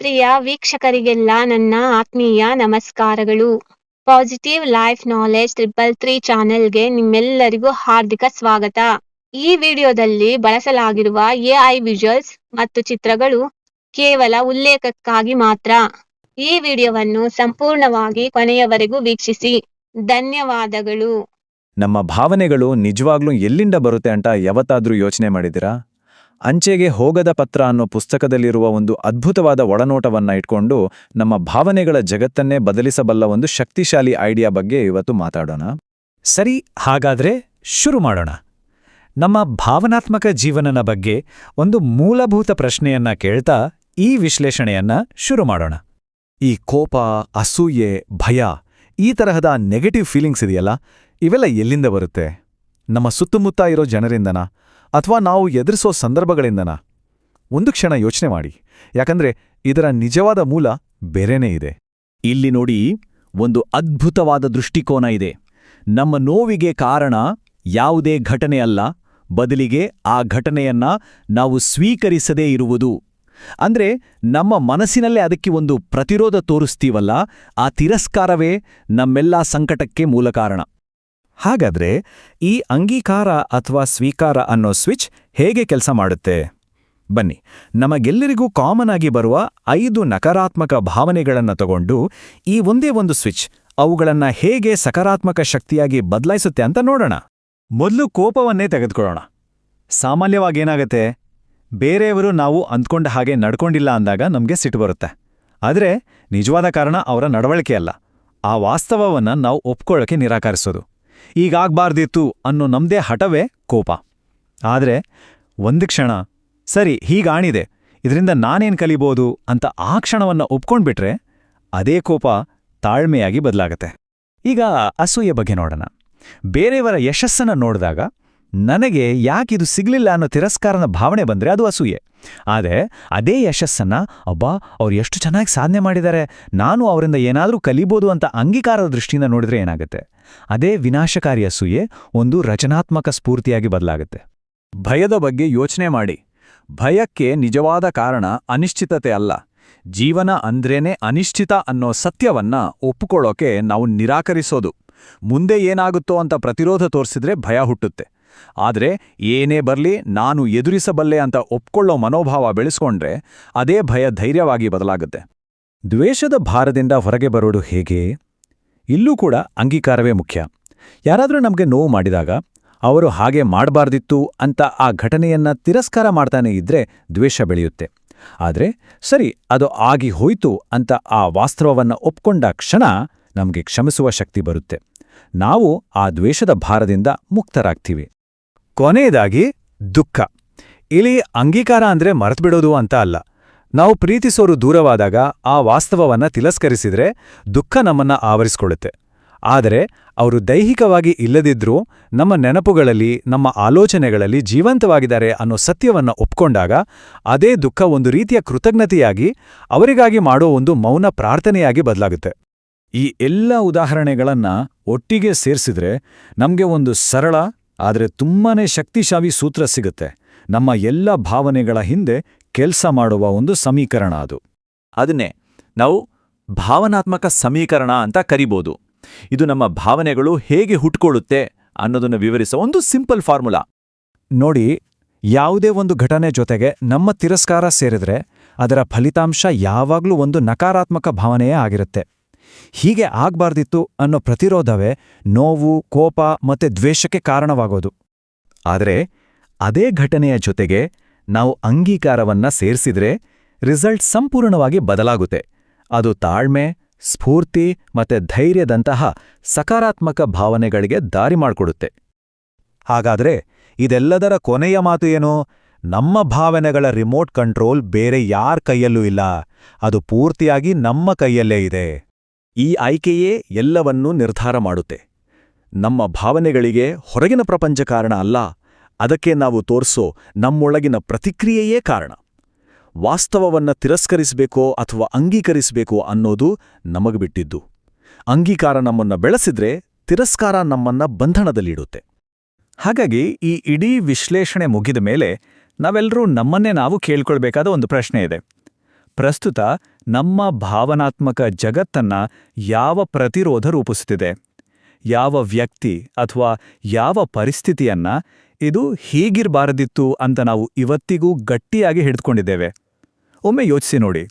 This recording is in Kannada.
ಪ್ರಿಯ ವೀಕ್ಷಕರಿಗೆಲ್ಲ ನನ್ನ ಆತ್ಮೀಯ ನಮಸ್ಕಾರಗಳು. ಪಾಸಿಟಿವ್ ಲೈಫ್ ನಾಲೆಡ್ಜ್ 333 ಚಾನೆಲ್ಗೆ ನಿಮ್ಮೆಲ್ಲರಿಗೂ ಹಾರ್ದಿಕ ಸ್ವಾಗತ. ಈ ವಿಡಿಯೋದಲ್ಲಿ ಬಳಸಲಾಗಿರುವ ಎಐ ವಿಜುವಲ್ಸ್ ಮತ್ತು ಚಿತ್ರಗಳು ಕೇವಲ ಉಲ್ಲೇಖಕ್ಕಾಗಿ ಮಾತ್ರ. ಈ ವಿಡಿಯೋವನ್ನು ಸಂಪೂರ್ಣವಾಗಿ ಕೊನೆಯವರೆಗೂ ವೀಕ್ಷಿಸಿ. ಧನ್ಯವಾದಗಳು. ನಮ್ಮ ಭಾವನೆಗಳು ನಿಜವಾಗ್ಲೂ ಎಲ್ಲಿಂದ ಬರುತ್ತೆ ಅಂತ ಯಾವತ್ತಾದ್ರೂ ಯೋಚನೆ ಮಾಡಿದಿರಾ? ಅಂಚೆಗೆ ಹೋಗದ ಪತ್ರ ಅನ್ನೋ ಪುಸ್ತಕದಲ್ಲಿರುವ ಒಂದು ಅದ್ಭುತವಾದ ಒಳನೋಟವನ್ನ ಇಟ್ಕೊಂಡು ನಮ್ಮ ಭಾವನೆಗಳ ಜಗತ್ತನ್ನೇ ಬದಲಿಸಬಲ್ಲ ಒಂದು ಶಕ್ತಿಶಾಲಿ ಐಡಿಯಾ ಬಗ್ಗೆ ಇವತ್ತು ಮಾತಾಡೋಣ. ಸರಿ, ಹಾಗಾದ್ರೆ ಶುರು ಮಾಡೋಣ. ನಮ್ಮ ಭಾವನಾತ್ಮಕ ಜೀವನನ ಬಗ್ಗೆ ಒಂದು ಮೂಲಭೂತ ಪ್ರಶ್ನೆಯನ್ನ ಕೇಳ್ತಾ ಈ ವಿಶ್ಲೇಷಣೆಯನ್ನ ಶುರು ಮಾಡೋಣ. ಈ ಕೋಪ, ಅಸೂಯೆ, ಭಯ, ಈ ತರಹದ ನೆಗೆಟಿವ್ ಫೀಲಿಂಗ್ಸ್ ಇದೆಯಲ್ಲ, ಇವೆಲ್ಲ ಎಲ್ಲಿಂದ ಬರುತ್ತೆ? ನಮ್ಮ ಸುತ್ತಮುತ್ತ ಇರೋ ಜನರಿಂದನಾ ಅಥವಾ ನಾವು ಎದುರಿಸೋ ಸಂದರ್ಭಗಳಿಂದನಾ? ಒಂದು ಕ್ಷಣ ಯೋಚನೆ ಮಾಡಿ, ಯಾಕಂದ್ರೆ ಇದರ ನಿಜವಾದ ಮೂಲ ಬೇರೆನೇ ಇದೆ. ಇಲ್ಲಿ ನೋಡಿ, ಒಂದು ಅದ್ಭುತವಾದ ದೃಷ್ಟಿಕೋನ ಇದೆ. ನಮ್ಮ ನೋವಿಗೆ ಕಾರಣ ಯಾವುದೇ ಘಟನೆ ಅಲ್ಲ, ಬದಲಿಗೆ ಆ ಘಟನೆಯನ್ನ ನಾವು ಸ್ವೀಕರಿಸದೇ ಇರುವುದು. ಅಂದ್ರೆ ನಮ್ಮ ಮನಸ್ಸಿನಲ್ಲೇ ಅದಕ್ಕೆ ಒಂದು ಪ್ರತಿರೋಧ ತೋರಿಸ್ತೀವಲ್ಲ, ಆ ತಿರಸ್ಕಾರವೇ ನಮ್ಮೆಲ್ಲಾ ಸಂಕಟಕ್ಕೆ ಮೂಲ ಕಾರಣ. ಹಾಗಾದ್ರೆ ಈ ಅಂಗೀಕಾರ ಅಥವಾ ಸ್ವೀಕಾರ ಅನ್ನೋ ಸ್ವಿಚ್ ಹೇಗೆ ಕೆಲಸ ಮಾಡುತ್ತೆ? ಬನ್ನಿ, ನಮಗೆಲ್ಲರಿಗೂ ಕಾಮನ್ ಆಗಿ ಬರುವ 5 ನಕಾರಾತ್ಮಕ ಭಾವನೆಗಳನ್ನ ತಗೊಂಡು ಈ ಒಂದೇ ಒಂದು ಸ್ವಿಚ್ ಅವುಗಳನ್ನ ಹೇಗೆ ಸಕಾರಾತ್ಮಕ ಶಕ್ತಿಯಾಗಿ ಬದಲಾಯಿಸುತ್ತೆ ಅಂತ ನೋಡೋಣ. ಮೊದಲು ಕೋಪವನ್ನೇ ತೆಗೆದುಕೊಳ್ಳೋಣ. ಸಾಮಾನ್ಯವಾಗೇನಾಗತ್ತೆ? ಬೇರೆಯವರು ನಾವು ಅಂದ್ಕೊಂಡ ಹಾಗೆ ನಡ್ಕೊಂಡಿಲ್ಲ ಅಂದಾಗ ನಮಗೆ ಸಿಟ್ಟು ಬರುತ್ತೆ. ಆದರೆ ನಿಜವಾದ ಕಾರಣ ಅವರ ನಡವಳಿಕೆ ಅಲ್ಲ, ಆ ವಾಸ್ತವವನ್ನ ನಾವು ಒಪ್ಕೊಳ್ಳೋಕೆ ನಿರಾಕರಿಸೋದು. ಈಗಾಗ್ಬಾರ್ದಿತ್ತು ಅನ್ನೋ ನಮ್ದೇ ಹಠವೇ ಕೋಪ. ಆದರೆ ಒಂದು ಕ್ಷಣ, ಸರಿ ಹೀಗಾಣಿದೆ, ಇದರಿಂದ ನಾನೇನು ಕಲಿಬೋದು ಅಂತ ಆ ಕ್ಷಣವನ್ನ ಒಪ್ಕೊಂಡ್ಬಿಟ್ರೆ ಅದೇ ಕೋಪ ತಾಳ್ಮೆಯಾಗಿ ಬದಲಾಗತ್ತೆ. ಈಗ ಅಸೂಯೆ ಬಗ್ಗೆ ನೋಡೋಣ. ಬೇರೆಯವರ ಯಶಸ್ಸನ್ನ ನೋಡಿದಾಗ ನನಗೆ ಯಾಕಿದು ಸಿಗ್ಲಿಲ್ಲ ಅನ್ನೋ ತಿರಸ್ಕಾರನ ಭಾವನೆ ಬಂದ್ರೆ ಅದು ಅಸೂಯೆ. ಆದರೆ ಅದೇ ಯಶಸ್ಸನ್ನ ಅವ್ರು ಎಷ್ಟು ಚೆನ್ನಾಗಿ ಸಾಧನೆ ಮಾಡಿದ್ದಾರೆ, ನಾನು ಅವರಿಂದ ಏನಾದರೂ ಕಲಿಬೋದು ಅಂತ ಅಂಗೀಕಾರದ ದೃಷ್ಟಿಯಿಂದ ನೋಡಿದ್ರೆ ಏನಾಗುತ್ತೆ? ಅದೇ ವಿನಾಶಕಾರಿ ಅಸೂಯೆ ಒಂದು ರಚನಾತ್ಮಕ ಸ್ಫೂರ್ತಿಯಾಗಿ ಬದಲಾಗುತ್ತೆ. ಭಯದ ಬಗ್ಗೆ ಯೋಚನೆ ಮಾಡಿ. ಭಯಕ್ಕೆ ನಿಜವಾದ ಕಾರಣ ಅನಿಶ್ಚಿತತೆ ಅಲ್ಲ. ಜೀವನ ಅಂದ್ರೇನೆ ಅನಿಶ್ಚಿತ ಅನ್ನೋ ಸತ್ಯವನ್ನ ಒಪ್ಪಿಕೊಳ್ಳೋಕೆ ನಾವು ನಿರಾಕರಿಸೋದು. ಮುಂದೆ ಏನಾಗುತ್ತೋ ಅಂತ ಪ್ರತಿರೋಧ ತೋರಿಸಿದ್ರೆ ಭಯ ಹುಟ್ಟುತ್ತೆ. ಆದರೆ ಏನೇ ಬರ್ಲಿ ನಾನು ಎದುರಿಸಬಲ್ಲೆ ಅಂತ ಒಪ್ಕೊಳ್ಳೋ ಮನೋಭಾವ ಬೆಳೆಸ್ಕೊಂಡ್ರೆ ಅದೇ ಭಯ ಧೈರ್ಯವಾಗಿ ಬದಲಾಗುತ್ತೆ. ದ್ವೇಷದ ಭಾರದಿಂದ ಹೊರಗೆ ಬರೋದು ಹೇಗೆ? ಇಲ್ಲೂ ಕೂಡ ಅಂಗೀಕಾರವೇ ಮುಖ್ಯ. ಯಾರಾದರೂ ನಮಗೆ ನೋವು ಮಾಡಿದಾಗ ಅವರು ಹಾಗೆ ಮಾಡಬಾರ್ದಿತ್ತು ಅಂತ ಆ ಘಟನೆಯನ್ನ ತಿರಸ್ಕಾರ ಮಾಡ್ತಾನೆ ಇದ್ರೆ ದ್ವೇಷ ಬೆಳೆಯುತ್ತೆ. ಆದರೆ ಸರಿ, ಅದು ಆಗಿ ಹೋಯ್ತು ಅಂತ ಆ ವಾಸ್ತವವನ್ನ ಒಪ್ಕೊಂಡ ಕ್ಷಣ ನಮಗೆ ಕ್ಷಮಿಸುವ ಶಕ್ತಿ ಬರುತ್ತೆ. ನಾವು ಆ ದ್ವೇಷದ ಭಾರದಿಂದ ಮುಕ್ತರಾಗ್ತೀವಿ. ಕೊನೆಯದಾಗಿ ದುಃಖ. ಇಲ್ಲಿ ಅಂಗೀಕಾರ ಅಂದ್ರೆ ಮರೆತುಬಿಡೋದು ಅಂತ ಅಲ್ಲ. ನಾವು ಪ್ರೀತಿಸೋರು ದೂರವಾದಾಗ ಆ ವಾಸ್ತವವನ್ನ ತಿರಸ್ಕರಿಸಿದ್ರೆ ದುಃಖ ನಮ್ಮನ್ನ ಆವರಿಸಿಕೊಳ್ಳುತ್ತೆ. ಆದರೆ ಅವರು ದೈಹಿಕವಾಗಿ ಇಲ್ಲದಿದ್ರೂ ನಮ್ಮ ನೆನಪುಗಳಲ್ಲಿ, ನಮ್ಮ ಆಲೋಚನೆಗಳಲ್ಲಿ ಜೀವಂತವಾಗಿದ್ದಾರೆ ಅನ್ನೋ ಸತ್ಯವನ್ನ ಒಪ್ಕೊಂಡಾಗ ಅದೇ ದುಃಖ ಒಂದು ರೀತಿಯ ಕೃತಜ್ಞತೆಯಾಗಿ, ಅವರಿಗಾಗಿ ಮಾಡೋ ಒಂದು ಮೌನ ಪ್ರಾರ್ಥನೆಯಾಗಿ ಬದಲಾಗುತ್ತೆ. ಈ ಎಲ್ಲ ಉದಾಹರಣೆಗಳನ್ನ ಒಟ್ಟಿಗೆ ಸೇರಿಸಿದ್ರೆ ನಮ್ಗೆ ಒಂದು ಸರಳ ಆದರೆ ತುಂಬಾನೇ ಶಕ್ತಿಶಾಲಿ ಸೂತ್ರ ಸಿಗುತ್ತೆ. ನಮ್ಮ ಎಲ್ಲ ಭಾವನೆಗಳ ಹಿಂದೆ ಕೆಲಸ ಮಾಡುವ ಒಂದು ಸಮೀಕರಣ ಅದು. ಅದನ್ನೇ ನಾವು ಭಾವನಾತ್ಮಕ ಸಮೀಕರಣ ಅಂತ ಕರಿಬೋದು. ಇದು ನಮ್ಮ ಭಾವನೆಗಳು ಹೇಗೆ ಹುಟ್ಕೊಳ್ಳುತ್ತೆ ಅನ್ನೋದನ್ನು ವಿವರಿಸೋ ಒಂದು ಸಿಂಪಲ್ ಫಾರ್ಮುಲಾ. ನೋಡಿ, ಯಾವುದೇ ಒಂದು ಘಟನೆ ಜೊತೆಗೆ ನಮ್ಮ ತಿರಸ್ಕಾರ ಸೇರಿದ್ರೆ ಅದರ ಫಲಿತಾಂಶ ಯಾವಾಗ್ಲೂ ಒಂದು ನಕಾರಾತ್ಮಕ ಭಾವನೆಯೇ ಆಗಿರುತ್ತೆ. ಹೀಗೆ ಆಗ್ಬಾರ್ದಿತ್ತು ಅನ್ನೋ ಪ್ರತಿರೋಧವೇ ನೋವು, ಕೋಪ ಮತ್ತೆ ದ್ವೇಷಕ್ಕೆ ಕಾರಣವಾಗೋದು. ಆದರೆ ಅದೇ ಘಟನೆಯ ಜೊತೆಗೆ ನಾವು ಅಂಗೀಕಾರವನ್ನ ಸೇರಿಸಿದ್ರೆ ರಿಸಲ್ಟ್ ಸಂಪೂರ್ಣವಾಗಿ ಬದಲಾಗುತ್ತೆ. ಅದು ತಾಳ್ಮೆ, ಸ್ಫೂರ್ತಿ ಮತ್ತೆ ಧೈರ್ಯದಂತಹ ಸಕಾರಾತ್ಮಕ ಭಾವನೆಗಳಿಗೆ ದಾರಿ ಮಾಡಿಕೊಡುತ್ತೆ. ಹಾಗಾದ್ರೆ ಇದೆಲ್ಲದರ ಕೊನೆಯ ಮಾತು ಏನು? ನಮ್ಮ ಭಾವನೆಗಳ ರಿಮೋಟ್ ಕಂಟ್ರೋಲ್ ಬೇರೆ ಯಾರ ಕೈಯಲ್ಲೂ ಇಲ್ಲ, ಅದು ಪೂರ್ತಿಯಾಗಿ ನಮ್ಮ ಕೈಯಲ್ಲೇ ಇದೆ. ಈ ಆಯ್ಕೆಯೇ ಎಲ್ಲವನ್ನೂ ನಿರ್ಧಾರ ಮಾಡುತ್ತೆ. ನಮ್ಮ ಭಾವನೆಗಳಿಗೆ ಹೊರಗಿನ ಪ್ರಪಂಚ ಕಾರಣ ಅಲ್ಲ, ಅದಕ್ಕೆ ನಾವು ತೋರಿಸೋ ನಮ್ಮೊಳಗಿನ ಪ್ರತಿಕ್ರಿಯೆಯೇ ಕಾರಣ. ವಾಸ್ತವವನ್ನ ತಿರಸ್ಕರಿಸಬೇಕೋ ಅಥವಾ ಅಂಗೀಕರಿಸಬೇಕೋ ಅನ್ನೋದು ನಮಗೆ ಬಿಟ್ಟಿದ್ದು. ಅಂಗೀಕಾರ ನಮ್ಮನ್ನ ಬೆಳೆಸಿದ್ರೆ ತಿರಸ್ಕಾರ ನಮ್ಮನ್ನ ಬಂಧನದಲ್ಲಿಡುತ್ತೆ. ಹಾಗಾಗಿ ಈ ಇಡೀ ವಿಶ್ಲೇಷಣೆ ಮುಗಿದ ಮೇಲೆ ನಾವೆಲ್ಲರೂ ನಮ್ಮನ್ನೇ ನಾವು ಕೇಳ್ಕೊಳ್ಬೇಕಾದ ಒಂದು ಪ್ರಶ್ನೆ ಇದೆ. ಪ್ರಸ್ತುತ ನಮ್ಮ ಭಾವನಾತ್ಮಕ ಜಗತ್ತನ್ನ ಯಾವ ಪ್ರತಿರೋಧ ರೂಪಿಸುತ್ತಿದೆ? ಯಾವ ವ್ಯಕ್ತಿ ಅಥವಾ ಯಾವ ಪರಿಸ್ಥಿತಿಯನ್ನ ಇದು ಹೀಗಿರಬಾರದಿತ್ತು ಅಂತ ನಾವು ಇವತ್ತಿಗೂ ಗಟ್ಟಿಯಾಗಿ ಹಿಡಿದುಕೊಂಡಿದ್ದೇವೆ? ಒಮ್ಮೆ ಯೋಚಿಸಿ ನೋಡಿ.